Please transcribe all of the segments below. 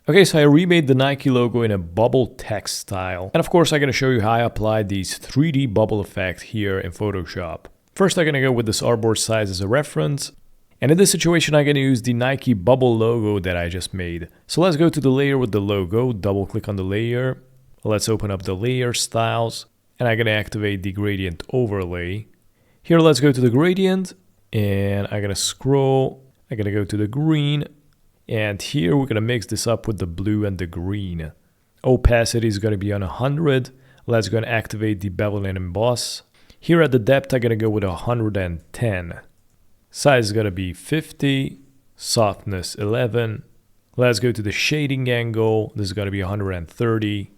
Okay, so I remade the Nike logo in a bubble text style. And of course, I'm going to show you how I applied these 3D bubble effect here in Photoshop. First, I'm going to go with this artboard size as a reference. And in this situation, I'm going to use the Nike bubble logo that I just made. So let's go to the layer with the logo, double click on the layer. Let's open up the layer styles, and I'm going to activate the gradient overlay. Here, let's go to the gradient, and I'm going to scroll. I'm going to go to the green, and here we're going to mix this up with the blue and the green. Opacity is going to be on 100. Let's go and activate the bevel and emboss. Here at the depth, I'm going to go with 110. Size is going to be 50, softness 11. Let's go to the shading angle. This is going to be 130.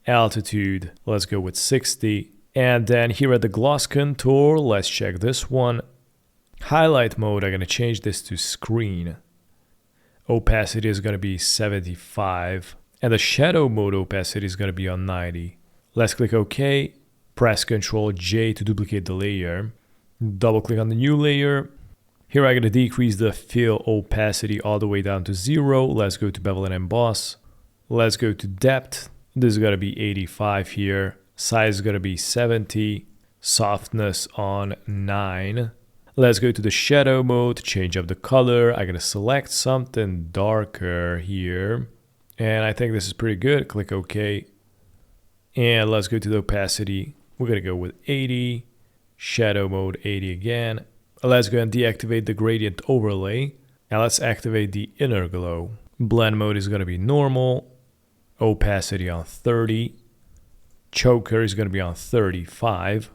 Altitude, let's go with 60. And then here at the gloss contour, let's check this one. Highlight mode, I'm going to change this to screen. Opacity is going to be 75. And the shadow mode opacity is going to be on 90. Let's click OK. Press Ctrl J to duplicate the layer. Double click on the new layer. Here I'm going to decrease the fill opacity all the way down to 0. Let's go to bevel and emboss. Let's go to depth. This is going to be 85 here. Size is going to be 70. Softness on 9. Let's go to the shadow mode, change up the color. I'm going to select something darker here. And I think this is pretty good. Click OK. And let's go to the opacity. We're going to go with 80. Shadow mode 80 again. Let's go and deactivate the gradient overlay. Now let's activate the inner glow. Blend mode is going to be normal. Opacity on 30. Choker is going to be on 35.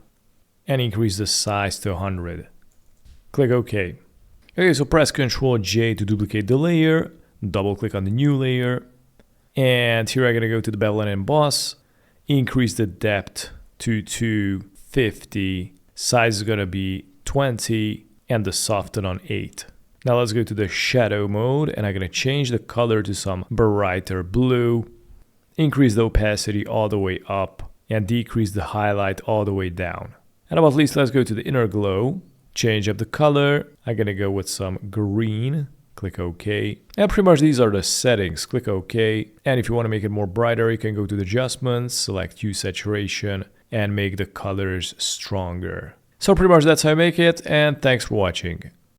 And increase the size to 100. Click OK. Okay, so press Ctrl J to duplicate the layer. Double click on the new layer. And here I'm going to go to the bevel and emboss. Increase the depth to 250. Size is going to be 20 and the soften on 8. Now let's go to the shadow mode, and I'm going to change the color to some brighter blue. Increase the opacity all the way up and decrease the highlight all the way down. And about least, let's go to the inner glow. Change up the color. I'm going to go with some green. Click OK. And pretty much these are the settings. Click OK. And if you want to make it more brighter, you can go to the adjustments, select hue saturation, and make the colors stronger. So pretty much that's how I make it, and thanks for watching.